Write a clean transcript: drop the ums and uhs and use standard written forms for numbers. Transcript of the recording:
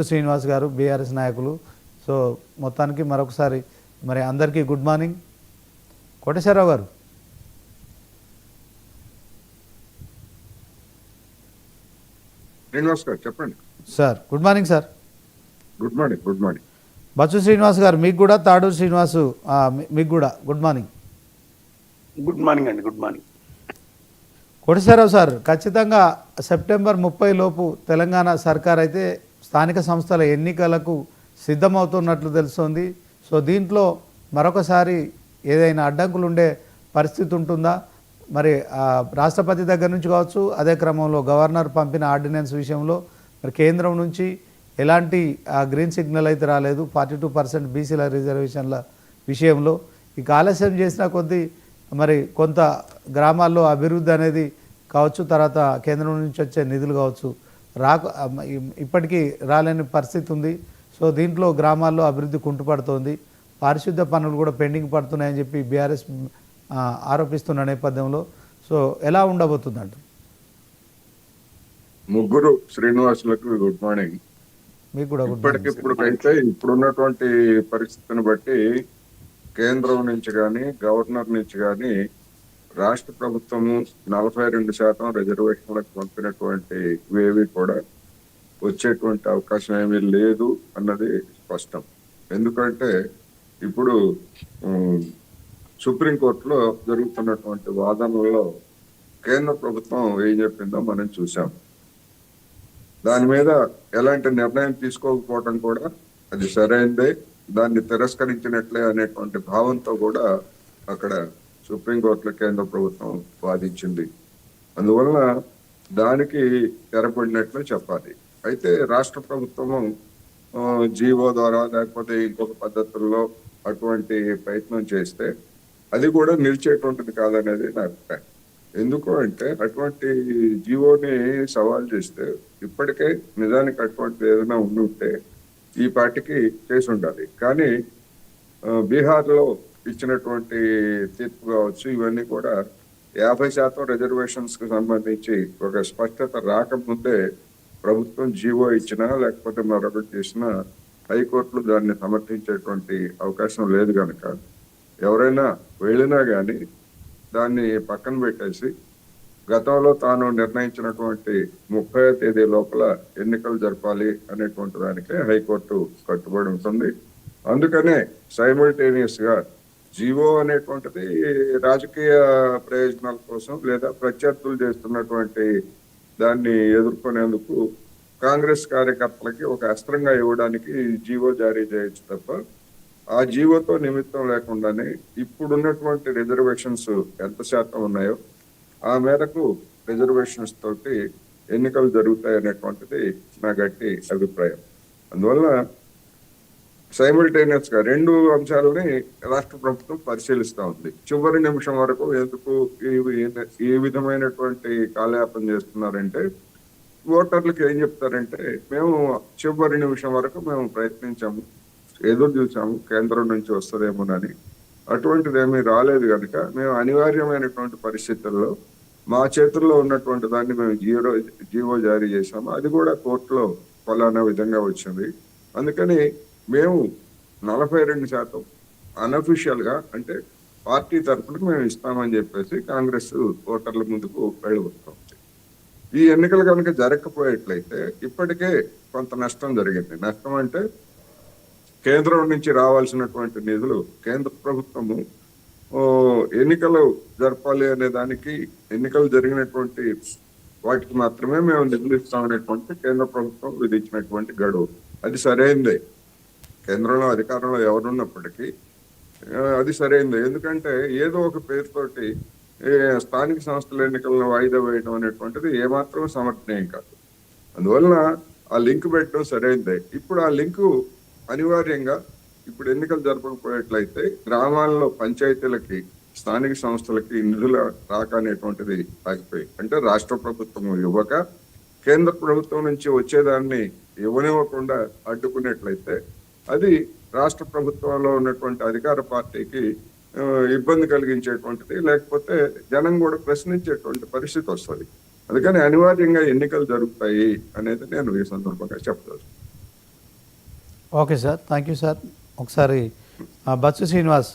శ్రీనివాస్ గారు బీఆర్ఎస్ నాయకులు. సో మొత్తానికి మరొకసారి మరి అందరికీ గుడ్ మార్నింగ్. కోటేశ్వరరావు గారు, శ్రీనివాస్ గారు చెప్పండి. Sir good morning sir. Good morning. Good morning. Bachchu Srinivas గారు మీకు కూడా, తాడూరు శ్రీనివాసు మీకు కూడా గుడ్ మార్నింగ్. గుడ్ మార్నింగ్ అండి. Good morning. కోటేశ్వరరావు సార్, ఖచ్చితంగా సెప్టెంబర్ 30 లోపు తెలంగాణ సర్కార్ అయితే స్థానిక సంస్థల ఎన్నికలకు సిద్ధమవుతున్నట్లు తెలుస్తోంది. సో దీంట్లో మరొకసారి ఏదైనా అడ్డంకులు ఉండే పరిస్థితి ఉంటుందా? మరి రాష్ట్రపతి దగ్గర నుంచి కావచ్చు, అదే క్రమంలో గవర్నర్ పంపిన ఆర్డినెన్స్ విషయంలో మరి కేంద్రం నుంచి ఎలాంటి గ్రీన్ సిగ్నల్ అయితే రాలేదు. 42% బీసీల రిజర్వేషన్ల విషయంలో ఇక ఆలస్యం చేసిన కొద్దీ మరి కొంత గ్రామాల్లో అభివృద్ధి అనేది కావచ్చు, తర్వాత కేంద్రం నుంచి వచ్చే నిధులు కావచ్చు ఇప్పటికీ రాలేని పరిస్థితి ఉంది. సో దీంట్లో గ్రామాల్లో అభివృద్ధి కుంటుపడుతోంది, పారిశుద్ధ్య పనులు కూడా పెండింగ్ పడుతున్నాయని చెప్పి బీఆర్ఎస్ ఆరోపిస్తున్న నేపథ్యంలో సో ఎలా ఉండబోతుందంట? ముగ్గురు శ్రీనివాసులకు గుడ్ మార్నింగ్. మీకు కూడా ఇప్పటికిప్పుడుకైతే ఇప్పుడున్నటువంటి పరిస్థితిని బట్టి కేంద్రం నుంచి కానీ గవర్నర్ నుంచి కానీ రాష్ట్ర ప్రభుత్వము 42% రిజర్వేషన్లకు పంపినటువంటి ఇవేవి కూడా వచ్చేటువంటి అవకాశం ఏమీ లేదు అన్నది స్పష్టం. ఎందుకంటే ఇప్పుడు సుప్రీంకోర్టులో జరుగుతున్నటువంటి వాదనల్లో కేంద్ర ప్రభుత్వం ఏం చెప్పిందో మనం చూసాం. దాని మీద ఎలాంటి నిర్ణయం తీసుకోకపోవడం కూడా అది సరైందే, దాన్ని తిరస్కరించినట్లే అనేటువంటి భావంతో కూడా అక్కడ సుప్రీంకోర్టులో కేంద్ర ప్రభుత్వం వాదించింది. అందువలన దానికి తెరపడినట్లు చెప్పాలి. అయితే రాష్ట్ర ప్రభుత్వము జీవో ద్వారా లేకపోతే ఇంకొక పద్ధతుల్లో అటువంటి ప్రయత్నం చేస్తే అది కూడా నిలిచేటువంటిది కాదనేది నా అభిప్రాయం. ఎందుకు అంటే అటువంటి జీవోని సవాల్ చేస్తే ఇప్పటికే నిజానికి అటువంటి ఏదైనా ఉంటే ఈ పార్టీకి చేసి ఉండాలి. కానీ బీహార్లో ఇచ్చినటువంటి తీర్పు కావచ్చు, ఇవన్నీ కూడా 50% రిజర్వేషన్స్ కు సంబంధించి ఒక స్పష్టత రాకముందే ప్రభుత్వం జీవో ఇచ్చినా లేకపోతే మరొకటి చేసినా హైకోర్టులు దాన్ని సమర్థించేటువంటి అవకాశం లేదు కనుక ఎవరైనా వెళ్ళినా కానీ దాన్ని పక్కన పెట్టేసి గతంలో తాను నిర్ణయించినటువంటి 30వ తేదీ లోపల ఎన్నికలు జరపాలి అనేటువంటి దానికే హైకోర్టు కట్టుబడి ఉంటుంది. అందుకనే సైమల్టేనియస్ గా జీవో అనేటువంటిది రాజకీయ ప్రయోజనాల కోసం లేదా ప్రత్యర్థులు చేస్తున్నటువంటి దాన్ని ఎదుర్కొనేందుకు కాంగ్రెస్ కార్యకర్తలకి ఒక అస్త్రంగా ఇవ్వడానికి జీవో జారీ చేయొచ్చు తప్ప ఆ జీవోతో నిమిత్తం లేకుండానే ఇప్పుడున్నటువంటి రిజర్వేషన్స్ ఎంత శాతం ఉన్నాయో ఆ మేరకు రిజర్వేషన్స్ తోటి ఎన్నికలు జరుగుతాయి అనేటువంటిది నా గట్టి అభిప్రాయం. అందువల్ల సైమల్టేనియస్ గా రెండు అంశాలని రాష్ట్ర ప్రభుత్వం పరిశీలిస్తా ఉంది. చివరి నిమిషం వరకు ఎందుకు ఈ విధమైనటువంటి కాలయాపన చేస్తున్నారంటే ఓటర్లకు ఏం చెప్తారంటే మేము చివరి నిమిషం వరకు మేము ప్రయత్నించాము, ఎదురు చూసాము కేంద్రం నుంచి వస్తుందేమోనని. అటువంటిది ఏమీ రాలేదు కనుక మేము అనివార్యమైనటువంటి పరిస్థితుల్లో మా చేతుల్లో ఉన్నటువంటి దాన్ని మేము జీవో జారీ చేశాము. అది కూడా కోర్టులో ఫలానా విధంగా వచ్చింది. అందుకని మేము 42% అన్అఫీషియల్ గా అంటే పార్టీ తరఫున మేము ఇస్తామని చెప్పేసి కాంగ్రెస్ ఓటర్ల ముందుకు వెళ్ళబోతుంది. ఈ ఎన్నికలు కనుక జరగకపోయేట్లయితే ఇప్పటికే కొంత నష్టం జరిగింది. నష్టం అంటే కేంద్రం నుంచి రావాల్సినటువంటి నిధులు కేంద్ర ప్రభుత్వము ఎన్నికలు జరపాలి అనే దానికి ఎన్నికలు జరిగినటువంటి వాటికి మాత్రమే మేము నిధులు ఇస్తామనేటువంటి కేంద్ర ప్రభుత్వం విధించినటువంటి గడువు అది సరైందే. కేంద్రంలో అధికారంలో ఎవరున్నప్పటికీ అది సరైందే. ఎందుకంటే ఏదో ఒక పేరుతోటి స్థానిక సంస్థల ఎన్నికలను వాయిదా వేయడం అనేటువంటిది ఏమాత్రం సమర్థనీయం కాదు. అందువలన ఆ లింక్ పెట్టడం సరైందే. ఇప్పుడు ఆ లింకు అనివార్యంగా ఇప్పుడు ఎన్నికలు జరపకపోయేట్లయితే గ్రామాల్లో పంచాయతీలకి స్థానిక సంస్థలకి నిధుల రాక అనేటువంటిది ఆగిపోయి అంటే రాష్ట్ర ప్రభుత్వం ఇవ్వక కేంద్ర ప్రభుత్వం నుంచి వచ్చేదాన్ని ఇవ్వనివ్వకుండా అడ్డుకునేట్లయితే అది రాష్ట్ర ప్రభుత్వంలో ఉన్నటువంటి అధికార పార్టీకి ఇబ్బంది కలిగించేటువంటిది, లేకపోతే జనం కూడా ప్రశ్నించేటువంటి పరిస్థితి వస్తుంది. అందుకని అనివార్యంగా ఎన్నికలు జరుగుతాయి అనేది నేను ఈ సందర్భంగా చెప్పదలుచుకున్నాను. Okay sir, thank you sir. ఒకసారి బచ్చు శ్రీనివాస్